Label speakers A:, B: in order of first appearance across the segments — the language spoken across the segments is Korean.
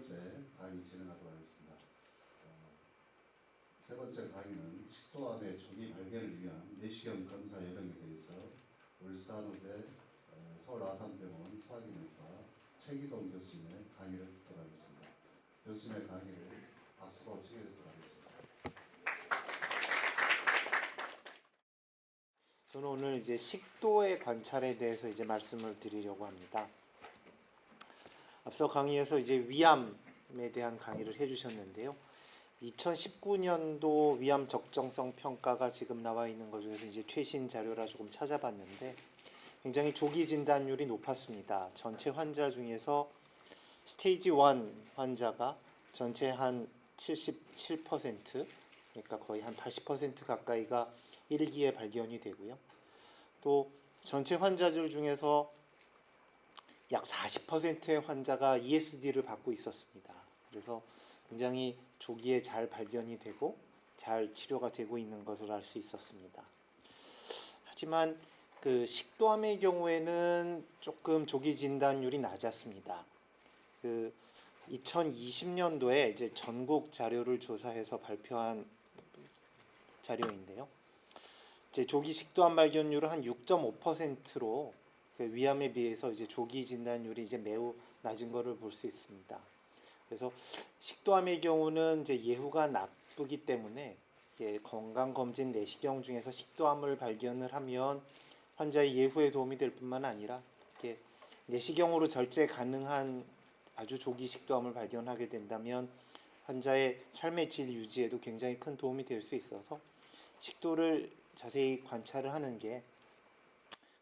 A: 번째 강의 진행하도록 하겠습니다. 세 번째 강의는 식도암의 조기 발견을 위한 내시경 검사 요령에 대해서 울산의대 서울아산병원 소화기내과 최기동 교수님의 강의를 듣도록 하겠습니다. 교수님의 강의를 박수로 청해듣도록 하겠습니다.
B: 저는 오늘 이제 식도의 관찰에 대해서 이제 말씀을 드리려고 합니다. 앞서 강의에서 이제 위암에 대한 강의를 해주셨는데요. 2019년도 위암 적정성 평가가 지금 나와 있는 것 중에서 이제 최신 자료라 조금 찾아봤는데 굉장히 조기 진단율이 높았습니다. 전체 환자 중에서 스테이지 1 환자가 전체 한 77%, 그러니까 거의 한 80% 가까이가 1기에 발견이 되고요. 또 전체 환자들 중에서 약 40%의 환자가 ESD를 받고 있었습니다. 그래서 굉장히 조기에 잘 발견이 되고 잘 치료가 되고 있는 것을 알 수 있었습니다. 하지만 그 식도암의 경우에는 조금 조기 진단율이 낮았습니다. 2020년도에 이제 전국 자료를 조사해서 발표한 자료인데요. 이제 조기 식도암 발견율은 한 6.5%로 위암에 비해서 이제 조기 진단율이 이제 매우 낮은 것을 볼 수 있습니다. 그래서 식도암의 경우는 이제 예후가 나쁘기 때문에 건강검진 내시경 중에서 식도암을 발견을 하면 환자의 예후에 도움이 될 뿐만 아니라 내시경으로 절제 가능한 아주 조기 식도암을 발견하게 된다면 환자의 삶의 질 유지에도 굉장히 큰 도움이 될 수 있어서 식도를 자세히 관찰을 하는 게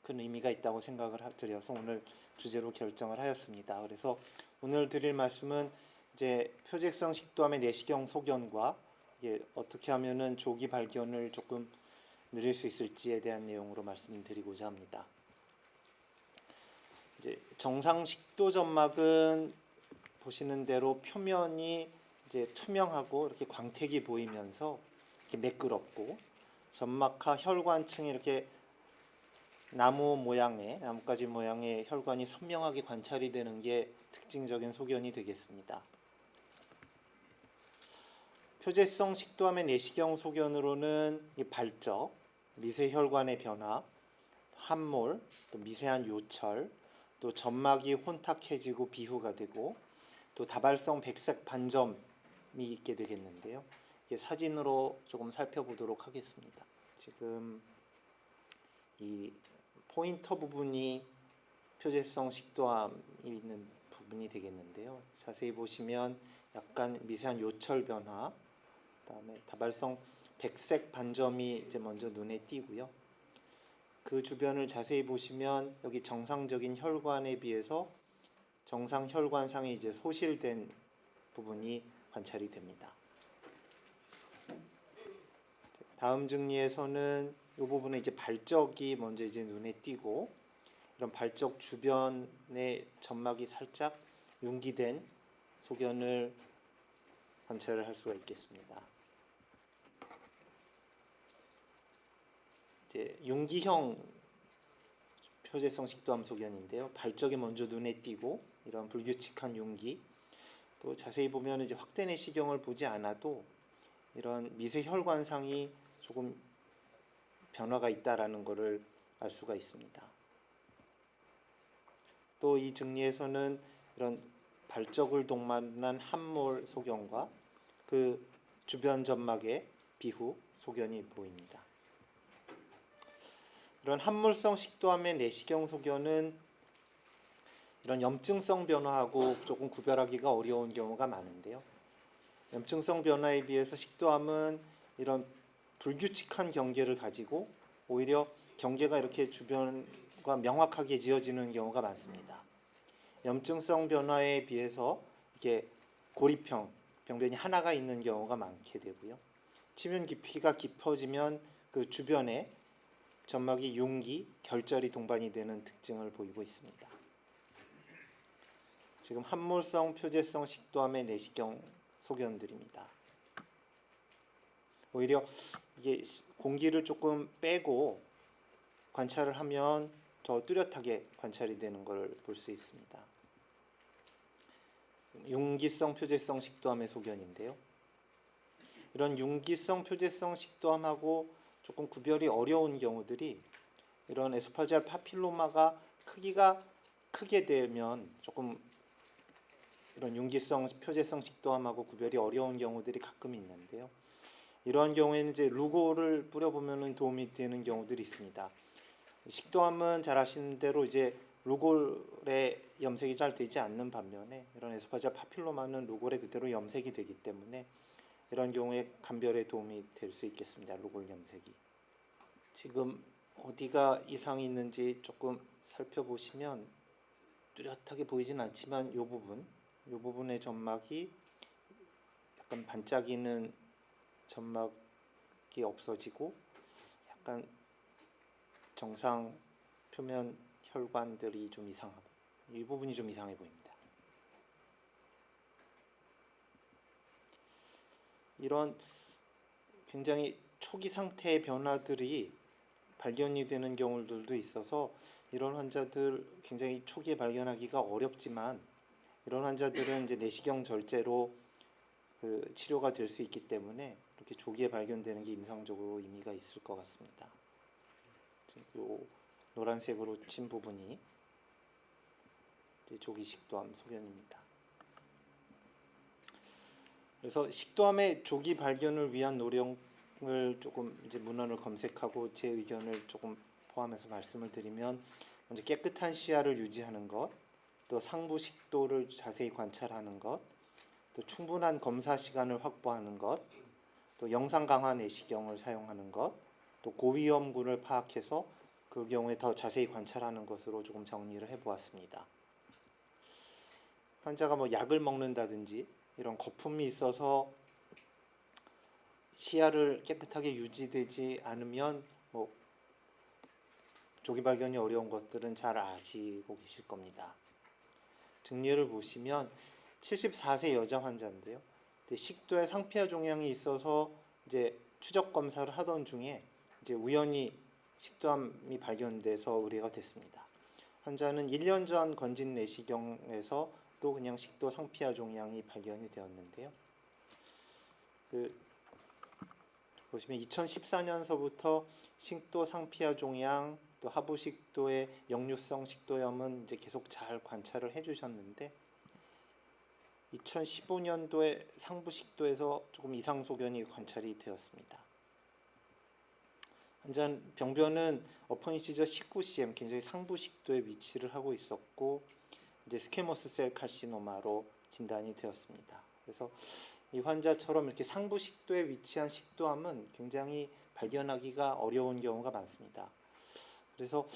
B: 큰 의미가 있다고 생각을 드려서 오늘 주제로 결정을 하였습니다. 그래서 오늘 드릴 말씀은 이제 표적성 식도암의 내시경 소견과 어떻게 하면은 조기 발견을 조금 늘릴 수 있을지에 대한 내용으로 말씀드리고자 합니다. 이제 정상 식도 점막은 보시는 대로 표면이 이제 투명하고 이렇게 광택이 보이면서 이렇게 매끄럽고 점막하 혈관층이 이렇게 나뭇가지 모양의 혈관이 선명하게 관찰이 되는 게 특징적인 소견이 되겠습니다. 표재성 식도암의 내시경 소견으로는 발적, 미세혈관의 변화, 함몰, 또 미세한 요철, 또 점막이 혼탁해지고 비후가 되고 또 다발성 백색 반점이 있게 되겠는데요. 사진으로 조금 살펴보도록 하겠습니다. 지금 이 포인터 부분이 표재성 식도암이 있는 부분이 되겠는데요. 자세히 보시면 약간 미세한 요철 변화, 그다음에 다발성 백색 반점이 이제 먼저 눈에 띄고요. 그 주변을 자세히 보시면 여기 정상적인 혈관에 비해서 정상 혈관상에 이제 소실된 부분이 관찰이 됩니다. 다음 증리에서는 이 부분에 이제 발적이 먼저 이제 눈에 띄고 이런 발적 주변에 점막이 살짝 융기된 소견을 관찰을 할 수가 있겠습니다. 이제 융기형 표재성 식도암 소견인데요. 발적이 먼저 눈에 띄고 이런 불규칙한 융기, 또 자세히 보면 이제 확대 내시경을 보지 않아도 이런 미세 혈관상이 조금 변화가 있다라는 것을 알 수가 있습니다. 또 이 증리에서는 이런 발적을 동반한 함몰 소견과 그 주변 점막의 비후 소견이 보입니다. 이런 함몰성 식도암의 내시경 소견은 이런 염증성 변화하고 조금 구별하기가 어려운 경우가 많은데요. 염증성 변화에 비해서 식도암은 이런 불규칙한 경계를 가지고 오히려 경계가 이렇게 주변과 명확하게 지어지는 경우가 많습니다. 염증성 변화에 비해서 이게 고립형 병변이 하나가 있는 경우가 많게 되고요. 치면 깊이가 깊어지면 그 주변에 점막이 융기, 결절이 동반이 되는 특징을 보이고 있습니다. 지금 함몰성 표재성 식도암의 내시경 소견들입니다. 오히려 이게 공기를 조금 빼고 관찰을 하면 더 뚜렷하게 관찰이 되는 걸 볼 수 있습니다. 융기성 표재성 식도암의 소견인데요. 이런 융기성 표재성 식도암하고 조금 구별이 어려운 경우들이 이런 에소파지알 파필로마가 크기가 크게 되면 조금 이런 융기성 표재성 식도암하고 구별이 어려운 경우들이 가끔 있는데요. 이러한 경우에는 이제 루골을 뿌려보면 도움이 되는 경우들이 있습니다. 식도암은 잘 아시는 대로 이제 루골에 염색이 잘 되지 않는 반면에 이런 에소파지알 파필로마는 루골에 그대로 염색이 되기 때문에 이런 경우에 감별에 도움이 될 수 있겠습니다. 루골 염색이. 지금 어디가 이상이 있는지 조금 살펴보시면 뚜렷하게 보이진 않지만 이 부분의 점막이 약간 반짝이는 점막이 없어지고 약간 정상 표면 혈관들이 좀 이상하고 이 부분이 좀 이상해 보입니다. 이런 굉장히 초기 상태의 변화들이 발견이 되는 경우들도 있어서 이런 환자들 굉장히 초기에 발견하기가 어렵지만 이런 환자들은 이제 내시경 절제로 치료가 될 수 있기 때문에 이렇게 조기에 발견되는 게 임상적으로 의미가 있을 것 같습니다. 요 노란색으로 친 부분이 조기 식도암 소견입니다. 그래서 식도암의 조기 발견을 위한 노력을 조금 이제 문헌을 검색하고 제 의견을 조금 포함해서 말씀을 드리면 먼저 깨끗한 시야를 유지하는 것, 또 상부 식도를 자세히 관찰하는 것, 또 충분한 검사 시간을 확보하는 것, 또 영상 강화 내시경을 사용하는 것, 또 고위험군을 파악해서 그 경우에 더 자세히 관찰하는 것으로 조금 정리를 해보았습니다. 환자가 뭐 약을 먹는다든지 이런 거품이 있어서 시야를 깨끗하게 유지되지 않으면 뭐 조기 발견이 어려운 것들은 잘 아시고 계실 겁니다. 증례를 보시면 74세 여자 환자인데요. 식도에 상피하 종양이 있어서 이제 추적 검사를 하던 중에 이제 우연히 식도암이 발견돼서 의뢰가 됐습니다. 환자는 1년 전 건진 내시경에서 또 그냥 식도 상피하 종양이 발견이 되었는데요. 보시면 2014년서부터 식도 상피하 종양 또 하부식도의 역류성 식도염은 이제 계속 잘 관찰을 해주셨는데 2015년도에 상부식도에서 조금 이상 소견이 관찰이 되었습니다. 환자 병변은 어퍼니시저 19cm 굉장히 상부식도에 위치를 하고 있었고 이제 스퀘모스 셀 칼시노마로 진단이 되었습니다. 그래서 이 환자처럼 이렇게 상부식도에 위치한 식도암은 굉장히 발견하기가 어려운 경우가 많습니다. 그래서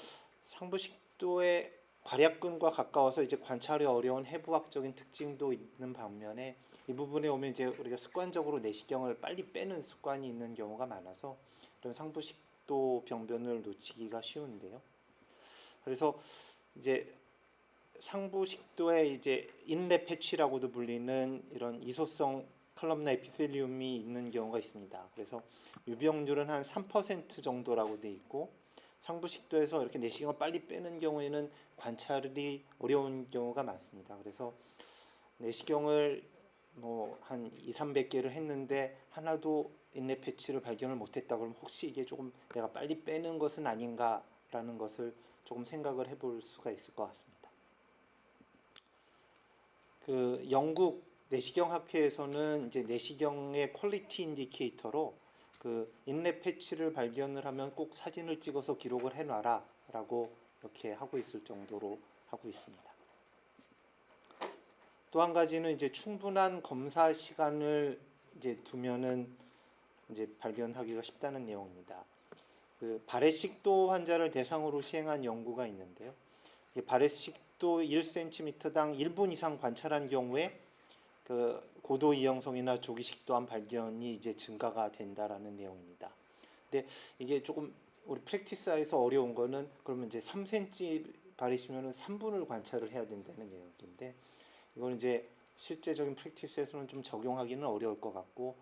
B: 상부식도의 괄약근과 가까워서 이제 관찰이 어려운 해부학적인 특징도 있는 반면에 이 부분에 오면 이제 우리가 습관적으로 내시경을 빨리 빼는 습관이 있는 경우가 많아서 이런 상부식도 병변을 놓치기가 쉬운데요. 그래서 이제 상부식도에 이제 인랩 패치라고도 불리는 이런 이소성 컬럼나 에피셀리움이 있는 경우가 있습니다. 그래서 유병률은 한 3% 정도라고 돼 있고 상부식도에서 이렇게 내시경을 빨리 빼는 경우에는 관찰이 어려운 경우가 많습니다. 그래서 내시경을 뭐 한 200~300개를 했는데 하나도 인랩 패치를 발견을 못했다 그러면 혹시 이게 조금 내가 빨리 빼는 것은 아닌가라는 것을 조금 생각을 해볼 수가 있을 것 같습니다. 영국 내시경 학회에서는 이제 내시경의 퀄리티 인디케이터로 인랩 패치를 발견을 하면 꼭 사진을 찍어서 기록을 해놔라라고 이렇게 하고 있을 정도로 하고 있습니다. 또 한 가지는 이제 충분한 검사 시간을 이제 두면은 이제 발견하기가 쉽다는 내용입니다. 발해식도 환자를 대상으로 시행한 연구가 있는데요. 발해식도 1cm당 1분 이상 관찰한 경우에 고도 이형성이나 조기 식도암 발견이 이제 증가가 된다라는 내용입니다. 근데 이게 조금 우리 프랙티스에서 어려운 거는 그러면 이제 3cm 발이시면은 3분을 관찰을 해야 된다는 내용인데 이건 이제 실제적인 프랙티스에서는 좀 적용하기는 어려울 것 같고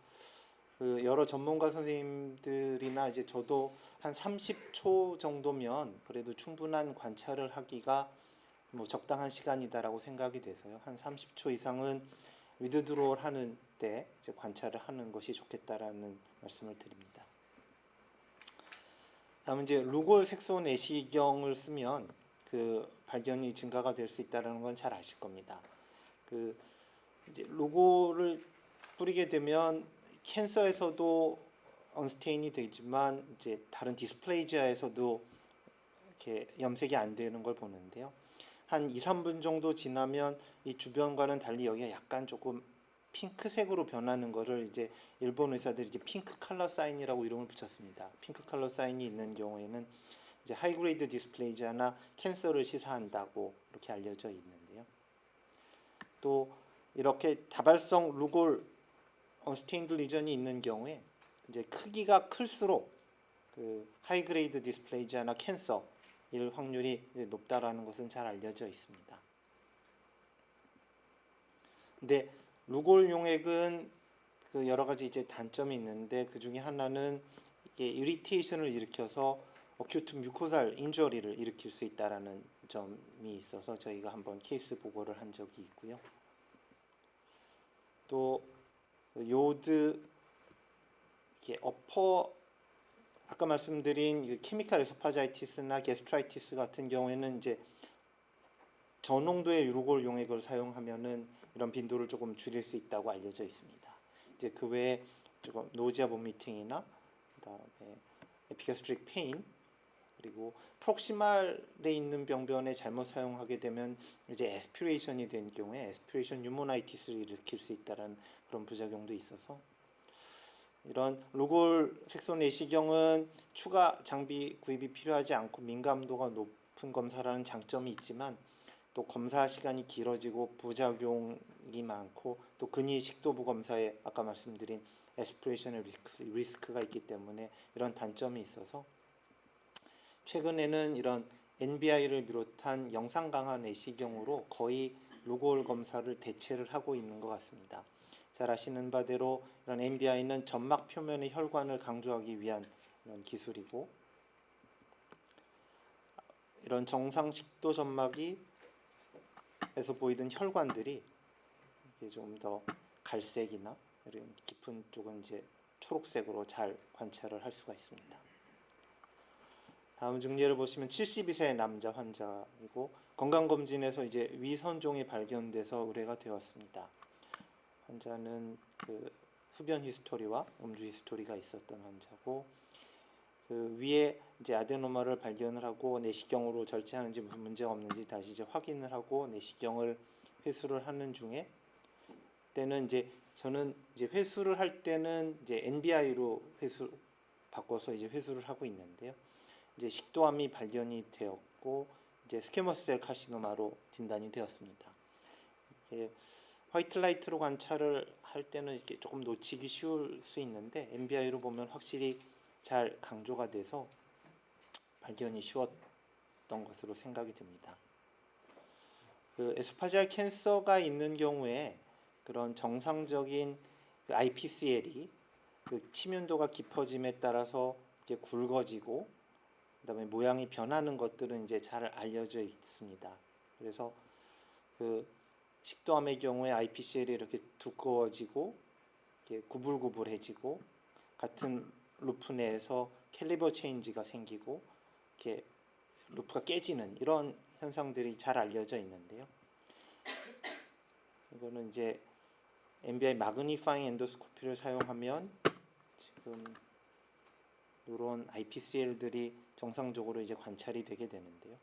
B: 여러 전문가 선생님들이나 이제 저도 한 30초 정도면 그래도 충분한 관찰을 하기가 뭐 적당한 시간이다라고 생각이 돼서요. 한 30초 이상은 위드드로를 하는 때 이제 관찰을 하는 것이 좋겠다라는 말씀을 드립니다. 다음은 이제 루골 색소 내시경을 쓰면 그 발견이 증가가 될 수 있다는 건 잘 아실 겁니다. 그 이제 루골을 뿌리게 되면 캔서에서도 언스테인이 되지만 이제 다른 디스플레이지아에서도 이렇게 염색이 안 되는 걸 보는데요. 한 2, 3분 정도 지나면 이 주변과는 달리 여기가 약간 조금 핑크색으로 변하는 거를 이제 일본 의사들이 이제 핑크 컬러 사인이라고 이름을 붙였습니다. 핑크 컬러 사인이 있는 경우에는 이제 하이그레이드 디스플레이지아나 캔서를 시사한다고 이렇게 알려져 있는데요. 또 이렇게 다발성 루골 언스테인드 리전이 있는 경우에 이제 크기가 클수록 그 하이그레이드 디스플레이지아나 캔서일 확률이 높다라는 것은 잘 알려져 있습니다. 근데 루골 용액은 그 여러 가지 이제 단점이 있는데 그 중에 하나는 이게 이리테이션을 일으켜서 어큐트 뮤코살 인저리를 일으킬 수 있다라는 점이 있어서 저희가 한번 케이스 보고를 한 적이 있고요. 또 요드 이게 아까 말씀드린 케미칼 에소파자이티스나 게스트라이티스 같은 경우에는 이제 저농도의 루골 용액을 사용하면은 이런 빈도를 조금 줄일 수 있다고 알려져 있습니다. 이제 그 외에 조금 노지아 보미팅이나 그다음에 에피가스트릭 페인 그리고 프록시말에 있는 병변에 잘못 사용하게 되면 이제 에스피레이션이 된 경우에 에스피레이션 뉴모나이티스를 일으킬 수 있다는 그런 부작용도 있어서 이런 루골 색소 내시경은 추가 장비 구입이 필요하지 않고 민감도가 높은 검사라는 장점이 있지만 또 검사 시간이 길어지고 부작용이 많고 또 근위 식도부 검사에 아까 말씀드린 에스피레이션의 리스크가 있기 때문에 이런 단점이 있어서 최근에는 이런 NBI를 비롯한 영상 강화 내시경으로 거의 루골 검사를 대체를 하고 있는 것 같습니다. 잘 아시는 바대로 이런 NBI는 점막 표면의 혈관을 강조하기 위한 이런 기술이고 이런 정상 식도 점막이 에서 보이던 혈관들이 좀 더 갈색이나 이런 깊은 쪽은 이제 초록색으로 잘 관찰을 할 수가 있습니다. 다음 증례를 보시면 72세 남자 환자이고 건강검진에서 이제 위선종이 발견돼서 의뢰가 되었습니다. 환자는 그 흡연 히스토리와 음주 히스토리가 있었던 환자고 그 위에 이제 아데노마를 발견을 하고 내시경으로 절제하는지 무슨 문제가 없는지 다시 이제 확인을 하고 내시경을 회수를 하는 중에 때는 이제 저는 이제 회수를 할 때는 이제 NBI로 바꿔서 이제 회수를 하고 있는데요. 이제 식도암이 발견이 되었고 이제 스퀘머스 셀 카시노마로 진단이 되었습니다. 화이트 라이트로 관찰을 할 때는 이렇게 조금 놓치기 쉬울 수 있는데 NBI로 보면 확실히 잘 강조가 돼서 발견이 쉬웠던 것으로 생각이 됩니다. 그 에소파지알 캔서가 있는 경우에 그런 정상적인 그 IPCL이 그 치밀도가 깊어짐에 따라서 이렇게 굵어지고 그다음에 모양이 변하는 것들은 이제 잘 알려져 있습니다. 그래서 그 식도암의 경우에 IPCL이 이렇게 두꺼워지고 이렇게 구불구불해지고 같은 루프 내에서 캘리버 체인지가 생기고 이렇게 루프가 깨지는 이런 현상들이 잘 알려져 있는데요. 이거는 이제 NBI 마그니파잉 엔도스코피를 사용하면 지금 이런 IPCL들이 정상적으로 이제 관찰이 되게 되는데요.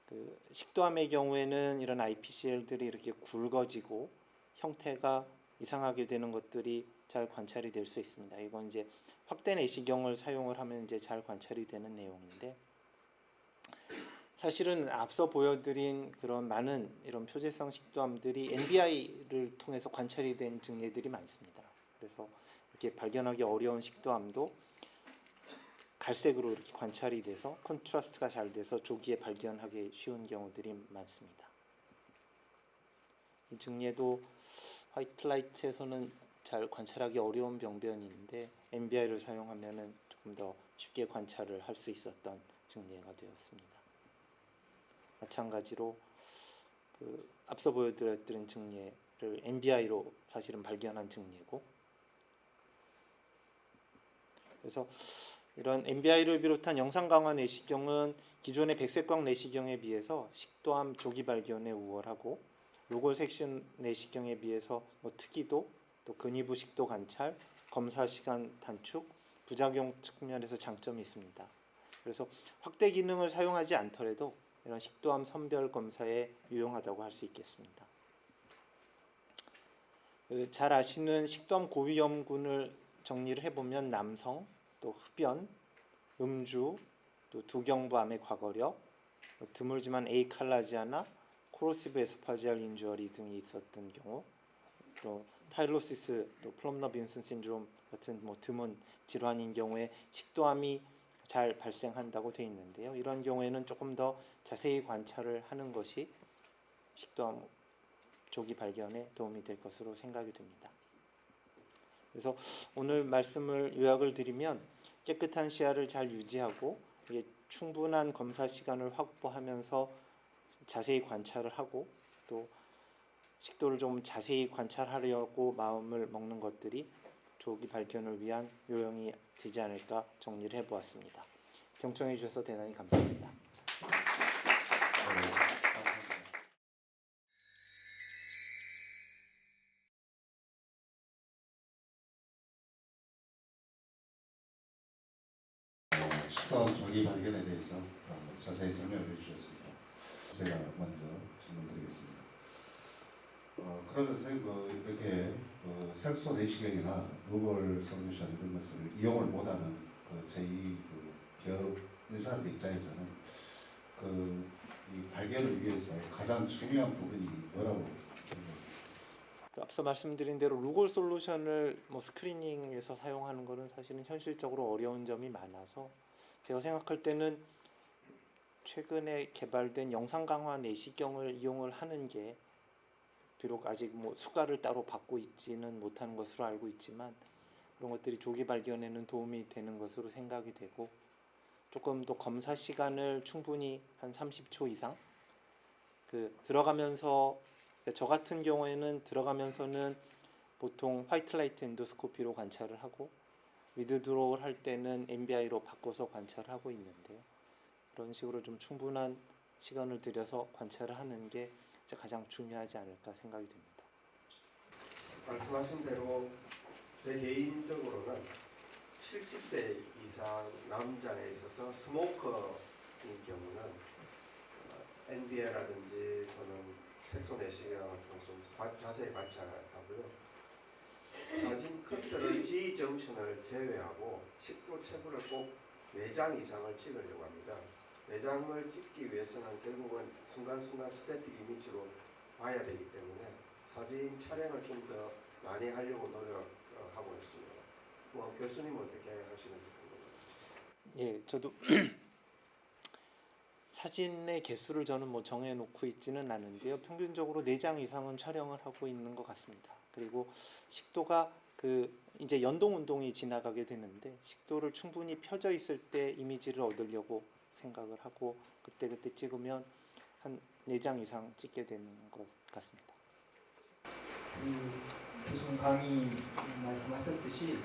B: 그 식도암의 경우에는 이런 IPCL들이 이렇게 굵어지고 형태가 이상하게 되는 것들이 잘 관찰이 될 수 있습니다. 이건 이제 확대 내시경을 사용을 하면 이제 잘 관찰이 되는 내용인데 사실은 앞서 보여드린 그런 많은 이런 표재성 식도암들이 NBI를 통해서 관찰이 된 증례들이 많습니다. 그래서 이렇게 발견하기 어려운 식도암도 갈색으로 이렇게 관찰이 돼서 컨트라스트가 잘 돼서 조기에 발견하기 쉬운 경우들이 많습니다. 이 증례도 화이트 라이트에서는 잘 관찰하기 어려운 병변인데 NBI를 사용하면은 조금 더 쉽게 관찰을 할 수 있었던 증례가 되었습니다. 마찬가지로 그 앞서 보여드렸던 증례를 MBI로 사실은 발견한 증례고, 그래서 이런 MBI를 비롯한 영상 강화 내시경은 기존의 백색광 내시경에 비해서 식도암 조기 발견에 우월하고, 로골 섹션 내시경에 비해서 특이도, 또 근위부 식도 관찰, 검사 시간 단축, 부작용 측면에서 장점이 있습니다. 그래서 확대 기능을 사용하지 않더라도 이런 식도암 선별 검사에 유용하다고 할 수 있겠습니다. 잘 아시는 식도암 고위험군을 정리를 해보면 남성, 또 흡연, 음주, 또 두경부암의 과거력, 드물지만 에이칼라지아나 코로시브 에소파지알 인주어리 등이 있었던 경우, 또 타일로시스, 또 플럼너 빈슨 신드롬 같은 드문 질환인 경우에 식도암이 잘 발생한다고 되어 있는데요. 이런 경우에는 조금 더 자세히 관찰을 하는 것이 식도암 조기 발견에 도움이 될 것으로 생각이 됩니다. 그래서 오늘 말씀을 요약을 드리면, 깨끗한 시야를 잘 유지하고 충분한 검사 시간을 확보하면서 자세히 관찰을 하고, 또 식도를 좀 자세히 관찰하려고 마음을 먹는 것들이 조기 발견을 위한 요령이 되지 않을까 정리를 해보았습니다. 경청해 주셔서 대단히 감사합니다.
A: 식도암 조기 발견에 대해서 자세히 설명해 주셨습니다. 제가 먼저 질문드리겠습니다. 그러면 선생님 이렇게 색소 내시경이나 로골 솔루션 이런 것을 이용을 못하는 제2 기업 의사들 입장에서는 이 발견을 위해서 가장 중요한 부분이 뭐라고 생각합니까?
B: 앞서 말씀드린 대로 루골 솔루션을 스크리닝에서 사용하는 것은 사실은 현실적으로 어려운 점이 많아서, 제가 생각할 때는 최근에 개발된 영상 강화 내시경을 이용을 하는 게, 비록 아직 수가를 따로 받고 있지는 못하는 것으로 알고 있지만 그런 것들이 조기 발견에는 도움이 되는 것으로 생각이 되고, 조금 더 검사 시간을 충분히 한 30초 이상 들어가면서, 저 같은 경우에는 들어가면서는 보통 화이트 라이트 엔도스코피로 관찰을 하고, 위드드로우를 할 때는 MBI로 바꿔서 관찰을 하고 있는데요. 그런 식으로 좀 충분한 시간을 들여서 관찰을 하는 게 가장 중요하지 않을까 생각이 됩니다.
C: 말씀하신 대로 제 개인적으로는 70세 이상 남자에 있어서 스모커인 경우는 NBA라든지 또는 색소 내시경을 좀 자세히 관찰하고요. 사진 커트를 G 정션을 제외하고 식도 체부를 꼭 4장 이상을 찍으려고 합니다. 4장을 찍기 위해서는 결국은 순간순간 스태틱 이미지로 봐야 되기 때문에 사진 촬영을 좀 더 많이 하려고 노력하고 있습니다. 교수님 어떻게 하시는지 궁금합니다.
B: 예, 저도 사진의 개수를 저는 정해놓고 있지는 않은데요. 평균적으로 4장 이상은 촬영을 하고 있는 것 같습니다. 그리고 식도가 이제 연동 운동이 지나가게 되는데, 식도를 충분히 펴져 있을 때 이미지를 얻으려고 생각을 하고 그때 찍으면 한 4장 이상 찍게 되는 것 같습니다.
D: 교수님 강의 말씀하셨듯이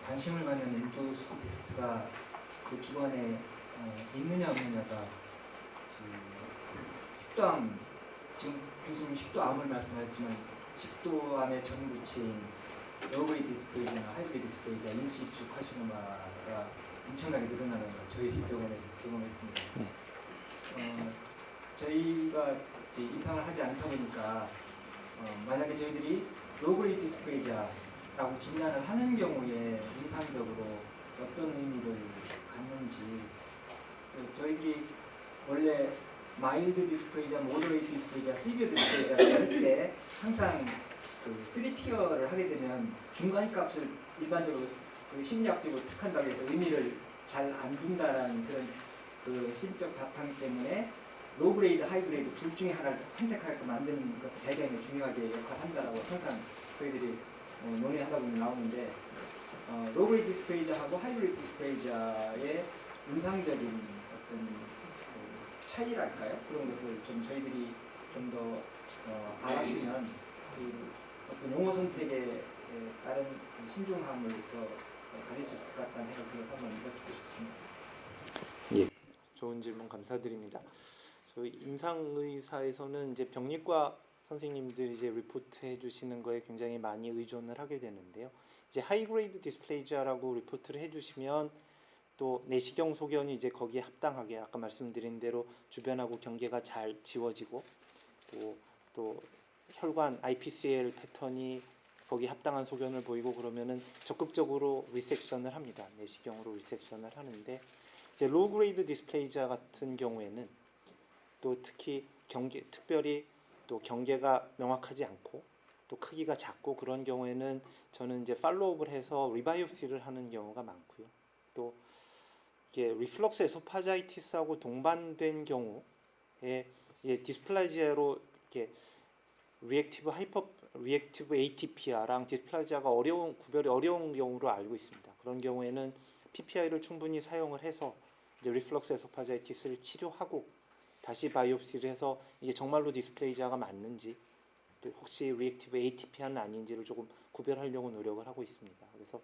D: 관심을 갖는 엔도스코피스트가 그 기관에 있느냐 없느냐가 식도암, 지금 교수님 식도암을 말씀하셨지만 식도암의 전구체인 로그레이 디스플레이나 하이브리드 디스플레이자 일시축 카시노마가 엄청나게 늘어나는 걸 저희 병원에서 경험했습니다. 저희가 이제 임상을 하지 않다 보니까 만약에 저희들이 로그레이 디스플레이자라고 진단을 하는 경우에 임상적으로 어떤 의미를 갖는지, 저희들이 원래 마일드 디스플레이자, 모더레이트 디스플레이자, 시비어 디스플레이자를 할 때 항상 3티어를 하게 되면 중간 값을 일반적으로 심리학적으로 택한다고 해서 의미를 잘 안 둔다라는 그런 심적 바탕 때문에 로그레이드, 하이그레이드 둘 중에 하나를 선택하게끔 만드는 것 배경이 중요하게 역할한다라고 항상 저희들이 논의하다 보면 나오는데, 로그레이드 디스플레이자하고 하이브리드 디스플레이자의 임상적인 어떤 차이랄까요? 그런 것을 좀 저희들이 좀 더 알았으면 그 어떤 용어 선택에 따른 신중함을 더 가질 수 있을 것 같다는 생각이 들어서 한번 읽어주고 싶습니다.
B: 좋은 질문 감사드립니다. 저희 임상의사에서는 이제 병리과 선생님들이 이제 리포트 해주시는 거에 굉장히 많이 의존을 하게 되는데요. 이제 하이그레이드 디스플레이지아라고 리포트를 해주시면 또 내시경 소견이 이제 거기에 합당하게 아까 말씀드린 대로 주변하고 경계가 잘 지워지고 또 혈관 IPCL 패턴이 거기 합당한 소견을 보이고 그러면은 적극적으로 리섹션을 합니다. 내시경으로 리섹션을 하는데 이제 로우 그레이드 디스플레이지아 같은 경우에는 또 특히 특별히 또 경계가 명확하지 않고 또 크기가 작고 그런 경우에는 저는 이제 팔로우업을 해서 리바이옵시를 하는 경우가 많고요. 또 이게 리플럭스 에소파자이티스하고 동반된 경우에 디스플라지아로 이렇게 리액티브 ATPR랑 디스플라지아가 구별이 어려운 경우로 알고 있습니다. 그런 경우에는 PPI를 충분히 사용을 해서 이제 리플럭스 에소파자이티스를 치료하고 다시 바이옵시를 해서 이게 정말로 디스플레이지아가 맞는지 또 혹시 리액티브 ATPR은 아닌지를 조금 구별하려고 노력을 하고 있습니다. 그래서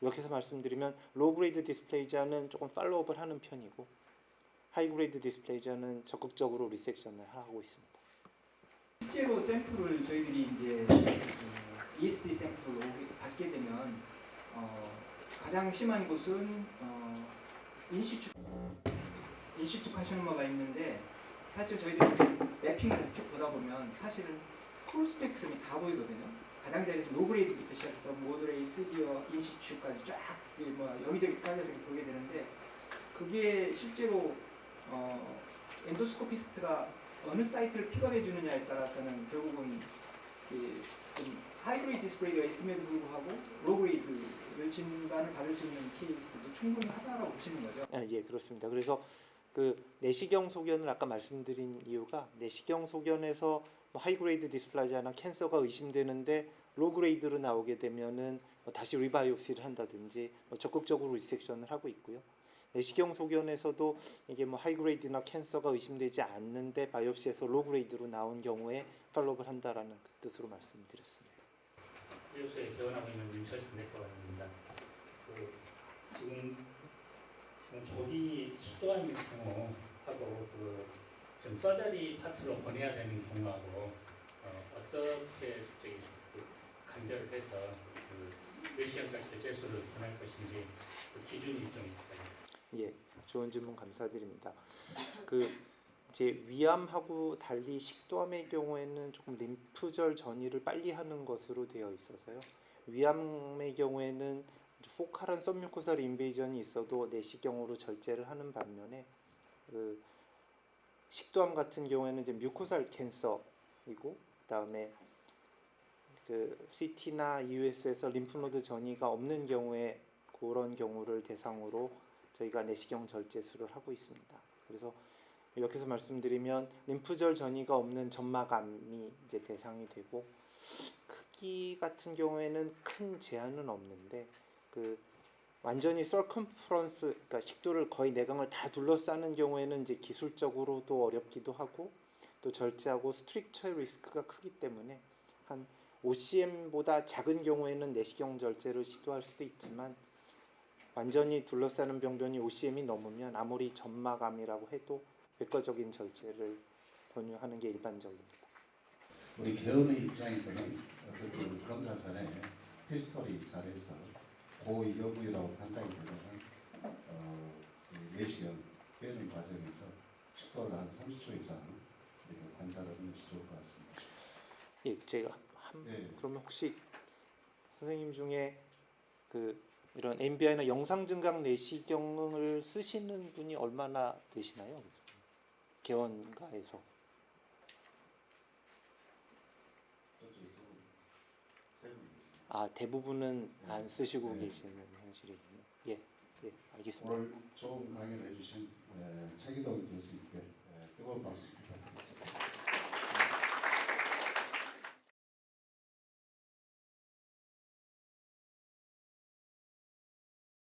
B: 이렇게 해서 말씀드리면 로우 그레이드 디스플레이지아는 조금 팔로우업을 하는 편이고 하이 그레이드 디스플레이지아는 적극적으로 리섹션을 하고 있습니다.
D: 실제로 샘플을 저희들이 이제 ESD 샘플로 받게 되면 가장 심한 곳은 인시추 카시노마가 있는데 사실 저희들이 이제 맵핑을 쭉 보다 보면 사실은 풀 스펙트럼이 다 보이거든요. 가장자리에서 로그레이드부터 시작해서 모드레이, 시비어, 인시추까지 쫙 여기저기 깔려서 보게 되는데 그게 실제로 엔도스코피스트가 어느 사이트를 픽업해 주느냐에 따라서는 결국은 좀 하이그레이드 디스플레이가 있음에도 불구하고 로그레이드를 진단을 받을 수 있는 케이스도 충분히 하다라고 보시는 거죠.
B: 예, 그렇습니다. 그래서 그 내시경 소견을 아까 말씀드린 이유가 내시경 소견에서 하이그레이드 디스플라지아나 캔서가 의심되는데 로그레이드로 나오게 되면은 다시 리바이옵시를 한다든지 적극적으로 리섹션을 하고 있고요. 내시경 소견에서도 이게 하이그레이드나 캔서가 의심되지 않는데 바이옵시에서 로그레이드로 나온 경우에 팔로우업을 한다라는 그 뜻으로 말씀드렸습니다.
E: 이로서에 개원하고 있는 윤철선 내과관입니다. 지금 조기 시도하는 경우하고 좀 서저리 파트로 보내야 되는 경우하고 어떻게 간결을 해서 내시경적 결제수를 보낼 것인지 기준이 좀 있을까요?
B: 예, 좋은 질문 감사드립니다. 이제 위암하고 달리 식도암의 경우에는 조금 림프절 전이를 빨리 하는 것으로 되어 있어서요. 위암의 경우에는 포칼한 सब뮤코살 인베이전이 있어도 내시경으로 절제를 하는 반면에 식도암 같은 경우에는 이제 뮤코살 캔서이고 그다음에 CT나 EUS에서 림프노드 전이가 없는 경우에 그런 경우를 대상으로 저희가 내시경 절제술을 하고 있습니다. 그래서 이렇게 해서 말씀드리면 림프절 전이가 없는 점막암이 이제 대상이 되고 크기 같은 경우에는 큰 제한은 없는데 완전히 서컴프런스 그러니까 식도를 거의 내강을 다 둘러싸는 경우에는 이제 기술적으로도 어렵기도 하고 또 절제하고 스트릭처 리스크가 크기 때문에 한 OCM보다 작은 경우에는 내시경 절제를 시도할 수도 있지만 완전히 둘러싸는 병변이 OCM이 넘으면 아무리 점막암이라고 해도 외과적인 절제를 권유하는 게 일반적입니다.
A: 우리 개원의 입장에서는 어쨌든 검사 전에 히스토리 잘해서 고의료 부위라고 판단이 되면 내시경 빼는 과정에서 식도를 한 30초 이상 관찰하는 것이 좋을 것 같습니다.
B: 예, 제가 그러면 혹시 선생님 중에 이런 MBI나 영상 증강 내시경을 쓰시는 분이 얼마나 되시나요? 개원가에서. 대부분은 안 쓰시고 계시는 현실이군요. 예, 알겠습니다.
A: 오늘 좋은 강의를 해주신